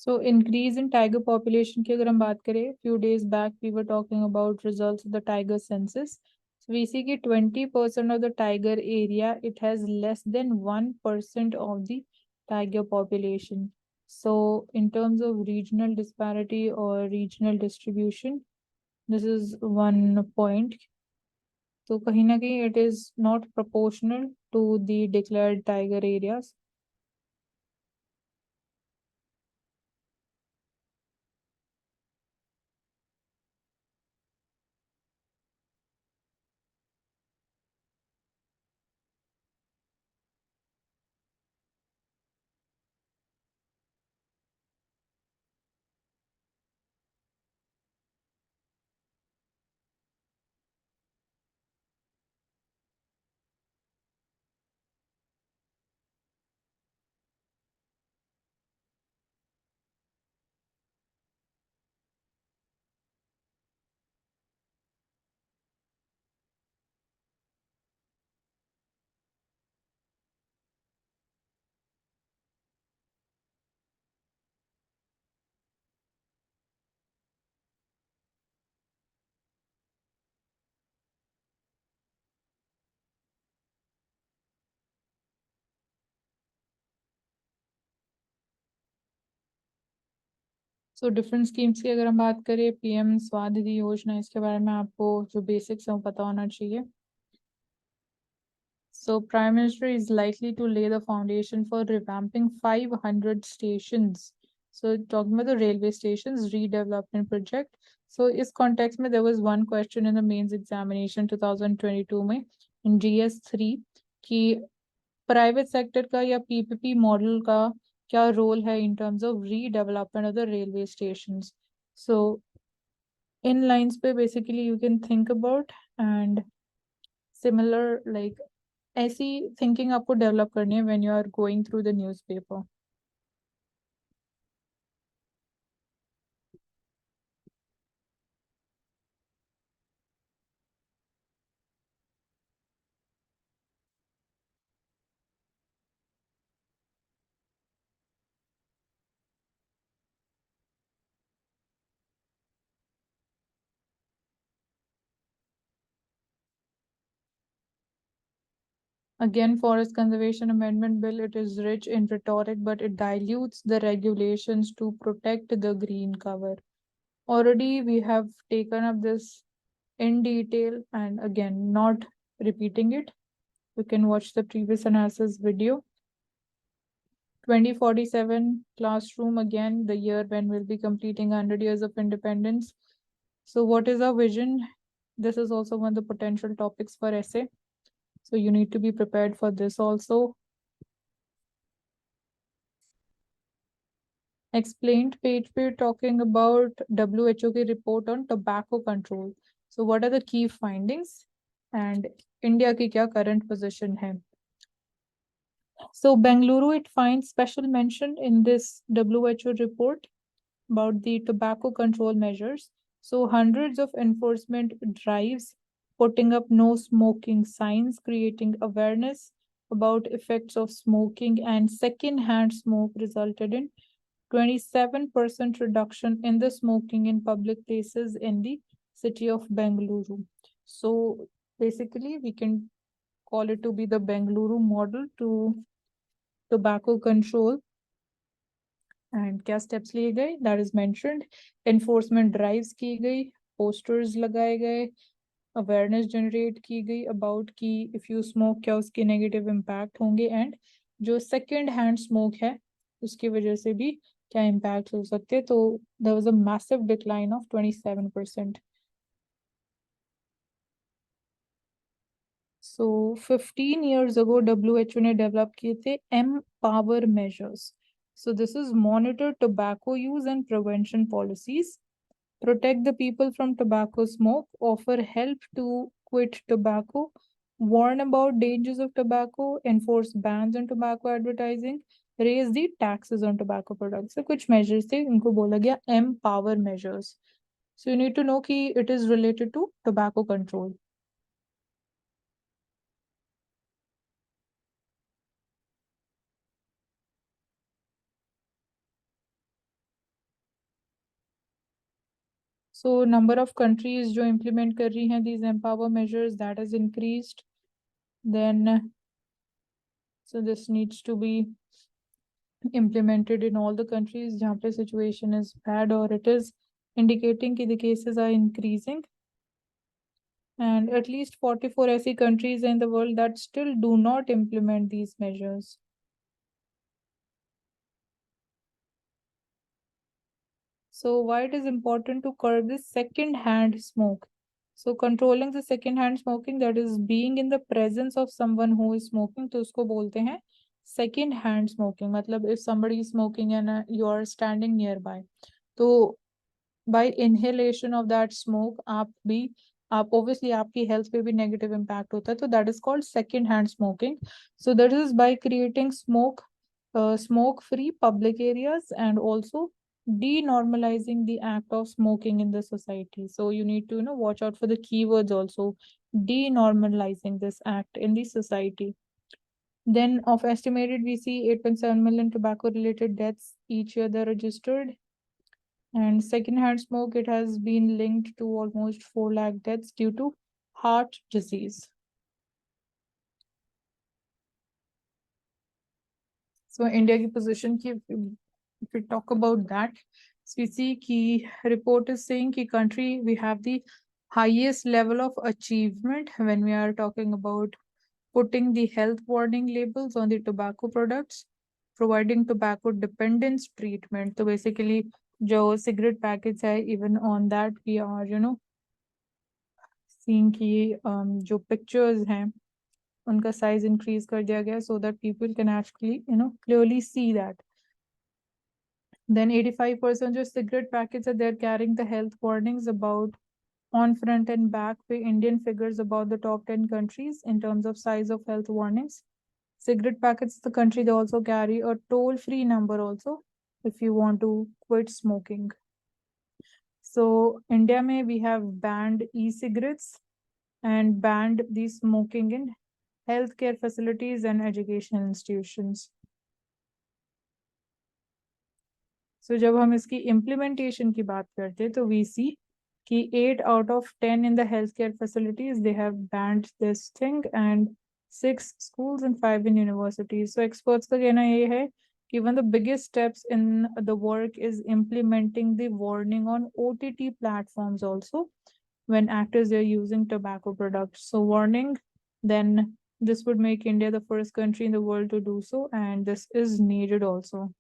So increase in tiger population की अगर हम बात करें, few days back we were talking about results of the tiger census. So we see that 20% of the tiger area, it has less than 1% of the tiger population. So in terms of regional disparity or regional distribution, this is one point. So कहीं ना कहीं it is not proportional to the declared tiger areas. So different schemes की अगर हम बात करें, PM Svanidhi योजना, इसके बारे में आपको जो बेसिक्स है वो पता होना चाहिए. So Prime Minister is likely to lay the foundation for revamping 500 stations. So talking about the railway stations redevelopment project. So इस context में there was one question in the mains examination 2022 में in GS3 कि private sector का या PPP model का क्या role है in terms of redevelopment of the railway stations. So in lines पे basically you can think about and similar like ऐसी thinking आपको डेवलप करनी है when you are going through the newspaper. Again, Forest Conservation Amendment Bill, it is rich in rhetoric, but it dilutes the regulations to protect the green cover. Already we have taken up this in detail, and again, not repeating it. You can watch the previous analysis video. 2047 classroom, again, the year when we'll be completing 100 years of independence. So what is our vision? This is also one of the potential topics for essay. So you need to be prepared for this also. Explained page we're talking about WHO report on tobacco control. So what are the key findings and India ki kya current position hai? So Bengaluru, it finds special mention in this WHO report about the tobacco control measures. So hundreds of enforcement drives, putting up no smoking signs, creating awareness about effects of smoking, and second-hand smoke resulted in 27% reduction in the smoking in public places in the city of Bengaluru. So basically, we can call it to be the Bengaluru model to tobacco control. And क्या steps लिए गए, that is mentioned. Enforcement drives की गई, posters लगाए गए, awareness generate की गई about कि if you smoke क्या उसके negative impact होंगे, and जो second hand smoke है उसकी वजह से भी क्या impact हो सकते हैं? तो there was a massive decline of 27%. So 15 years ago, WHO ने develop किए थे Empower measures. So this is monitor tobacco use and prevention policies, protect the people from tobacco smoke, offer help to quit tobacco, warn about dangers of tobacco, enforce bans on tobacco advertising, raise the taxes on tobacco products. So कुछ measures थे, इनको बोला गया Empower measures. So you need to know कि it is related to tobacco control. So number of countries जो implement कर रही हैं these empower measures, that has increased. Then so this needs to be implemented in all the countries जहाँ पे situation is bad or it is indicating कि the cases are increasing. And at least 44 ऐसी countries in the world that still do not implement these measures. So why it is important to curb the second-hand smoke? So controlling the second-hand smoking, that is being in the presence of someone who is smoking, तो उसको बोलते हैं second-hand smoking. मतलब if somebody is smoking and you are standing nearby, तो by inhalation of that smoke आप obviously आपकी health पे भी negative impact होता है, तो that is called second-hand smoking. So that is by creating smoke-free public areas and also denormalizing the act of smoking in the society. So you need to watch out for the keywords also. Denormalizing this act in the society. Then of estimated, we see 8.7 million tobacco related deaths each year that are registered. And secondhand smoke, it has been linked to almost 4 lakh deaths due to heart disease. So India की position की, if we talk about that, so we see ki report is saying ki country we have the highest level of achievement when we are talking about putting the health warning labels on the tobacco products, providing tobacco dependence treatment. So basically जो cigarette packets है, even on that we are seeing कि जो pictures हैं उनका size increase कर दिया गया so that people can actually clearly see that. Then 85% of cigarette packets are there carrying the health warnings about on front and back with Indian figures about the top 10 countries in terms of size of health warnings. Cigarette packets, the country, they also carry a toll-free number also if you want to quit smoking. So India may we have banned e-cigarettes and banned the smoking in healthcare facilities and educational institutions. So जब हम इसकी implementation की बात करते हैं तो we see कि 8 out of 10 in the healthcare facilities they have banned this thing and 6 schools and 5 in universities. So experts का कहना ये है कि one of the biggest steps in the work is implementing the warning on OTT platforms also when actors are using tobacco products. So warning, then this would make India the first country in the world to do so, and this is needed also.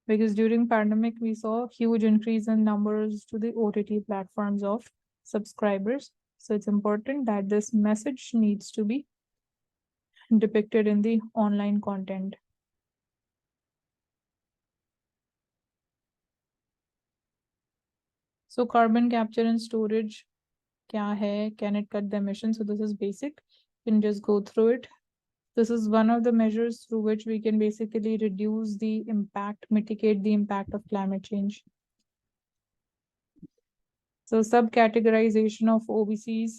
Because during pandemic, we saw huge increase in numbers to the OTT platforms of subscribers. So it's important that this message needs to be depicted in the online content. So carbon capture and storage, kya hai? Can it cut the emissions? So this is basic. You can just go through it. This is one of the measures through which we can basically reduce the impact, mitigate the impact of climate change. So subcategorization of OBCs.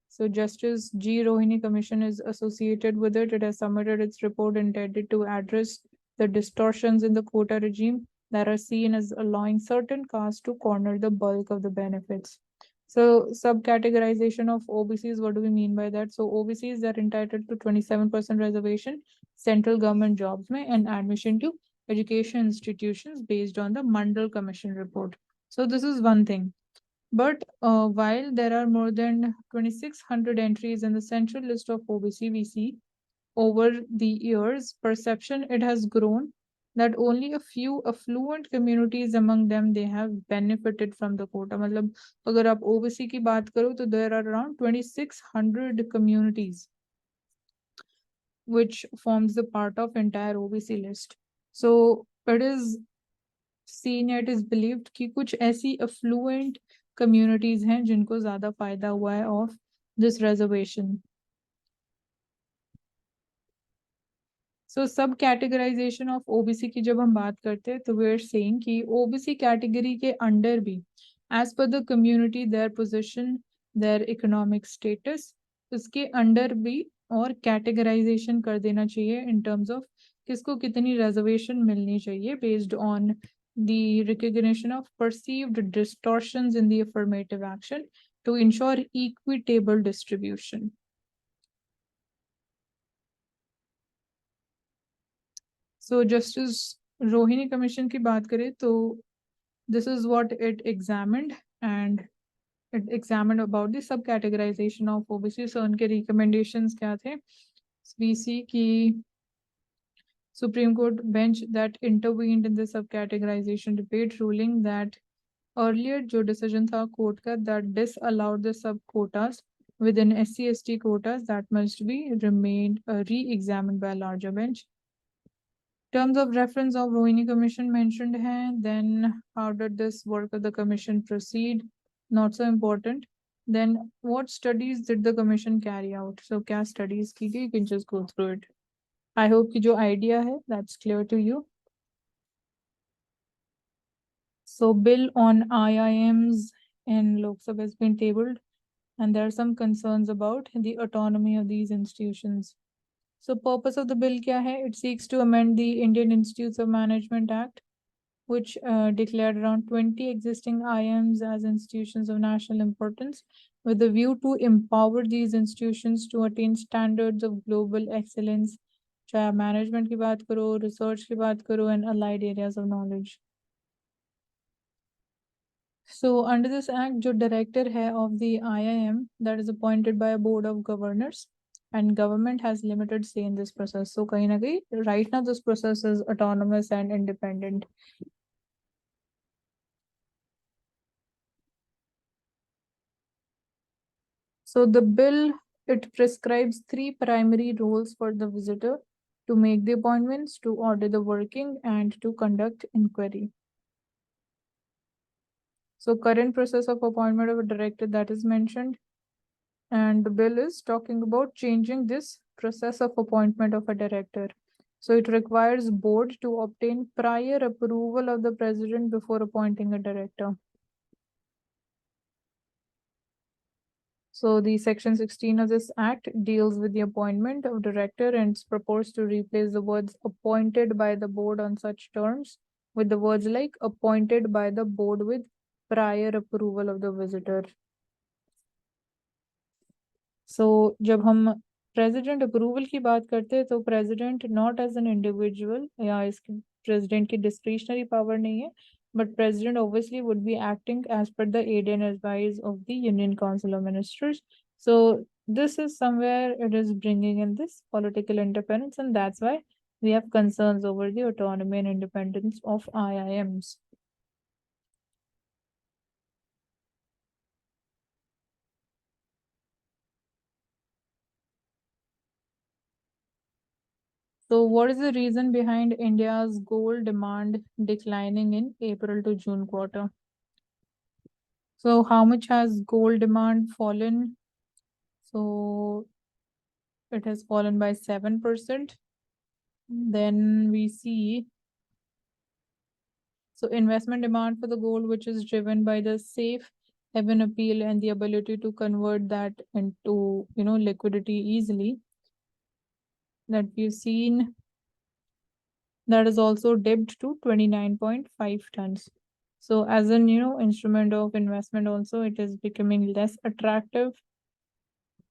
So Justice G. Rohini Commission is associated with it. It has submitted its report intended to address the distortions in the quota regime that are seen as allowing certain castes to corner the bulk of the benefits. So subcategorization of OBCs, what do we mean by that? So OBCs are entitled to 27% reservation, central government jobs mein, and admission to education institutions based on the Mandal Commission report. So this is one thing. But while there are more than 2,600 entries in the central list of OBC, we see over the years, perception it has grown that only a few affluent communities among them they have benefited from the quota. मतलब अगर आप OBC की बात करो तो there are around 2600 communities which forms the part of entire OBC list. So it is seen, it is believed कि कुछ ऐसी affluent communities हैं जिनको ज़्यादा फायदा हुआ है of this reservation. So subcategorisation of OBC की जब हम बात करते हैं तो वी आर सेइंग कि ओबीसी कैटेगरी के अंडर भी as per the community their position their economic status उसके अंडर भी और कैटेगराइजेशन कर देना चाहिए इन टर्म्स ऑफ किसको कितनी रिजर्वेशन मिलनी चाहिए based on the recognition of perceived distortions in the affirmative action to ensure equitable distribution. So Justice Rohini Commission की बात करें तो this is what it examined and it examined about the subcategorization of OBC. So उनके recommendations क्या थे? We see कि Supreme Court bench that intervened in the subcategorization debate ruling that earlier जो decision था court का that disallowed the sub quotas within SC/ST quotas that must be remained re-examined by a larger bench. Terms of reference of Rohini Commission mentioned hai. Then how did this work of the commission proceed? Not so important. Then what studies did the commission carry out? So क्या studies की गई? You can just go through it. I hope कि जो idea है that's clear to you. So bill on IIMs in Lok Sabha has been tabled and there are some concerns about the autonomy of these institutions. So purpose of the bill kya hai? It seeks to amend the Indian Institutes of Management Act, which declared around 20 existing IIMs as institutions of national importance, with a view to empower these institutions to attain standards of global excellence, चाहे आप management की बात करो, research की बात करो, and allied areas of knowledge. So under this act, जो director है of the IIM that is appointed by a board of governors, and government has limited say in this process. So कहीं ना कहीं right now this process is autonomous and independent. So the bill, it prescribes 3 primary roles for the visitor: to make the appointments, to order the working, and to conduct inquiry. So current process of appointment of a director that is mentioned, and the bill is talking about changing this process of appointment of a director. So it requires board to obtain prior approval of the president before appointing a director. So the section 16 of this act deals with the appointment of director and it's proposed to replace the words appointed by the board on such terms with the words like appointed by the board with prior approval of the visitor. So जब हम president approval की बात करते हैं तो president not as an individual या इसके president की discretionary power नहीं है, but president obviously would be acting as per the aid and advice of the Union Council of Ministers. So this is somewhere it is bringing in this political independence, and that's why we have concerns over the autonomy and independence of IIMs. So what is the reason behind India's gold demand declining in April to June quarter? So how much has gold demand fallen? So it has fallen by 7%. Then we see, so investment demand for the gold, which is driven by the safe haven appeal and the ability to convert that into, liquidity easily, that we've seen, that is also dipped to 29.5 tons. So as an, instrument of investment also, it is becoming less attractive.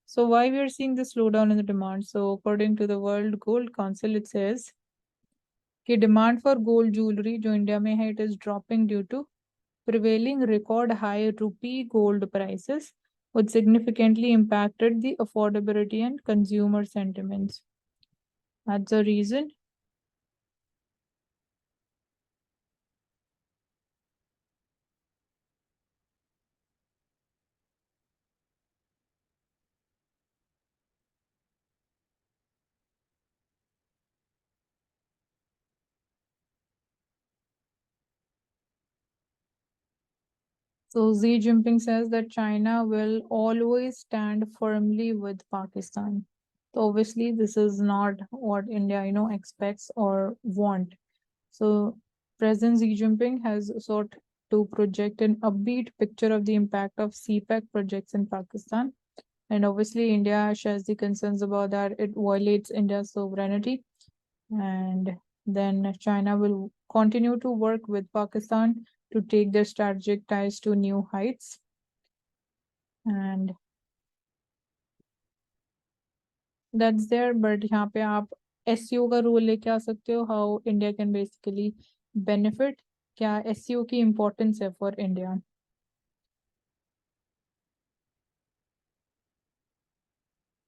So why we are seeing the slowdown in the demand? So according to the World Gold Council, it says कि demand for gold jewelry जो India में है, it is dropping due to prevailing record high rupee gold prices, which significantly impacted the affordability and consumer sentiments. That's the reason. So Xi Jinping says that China will always stand firmly with Pakistan. So obviously, this is not what India, expects or want. So President Xi Jinping has sought to project an upbeat picture of the impact of CPEC projects in Pakistan. And obviously, India shares the concerns about that it violates India's sovereignty. And then China will continue to work with Pakistan to take their strategic ties to new heights. And that's there, but यहाँ पे आप SEO का rule लेके आ सकते हो, how India can basically benefit, क्या SEO की importance है for India.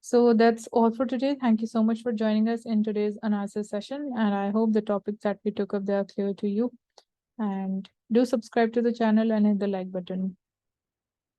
So that's all for today. Thank you so much for joining us in today's analysis session, and I hope the topics that we took up there are clear to you. And do subscribe to the channel and hit the like button.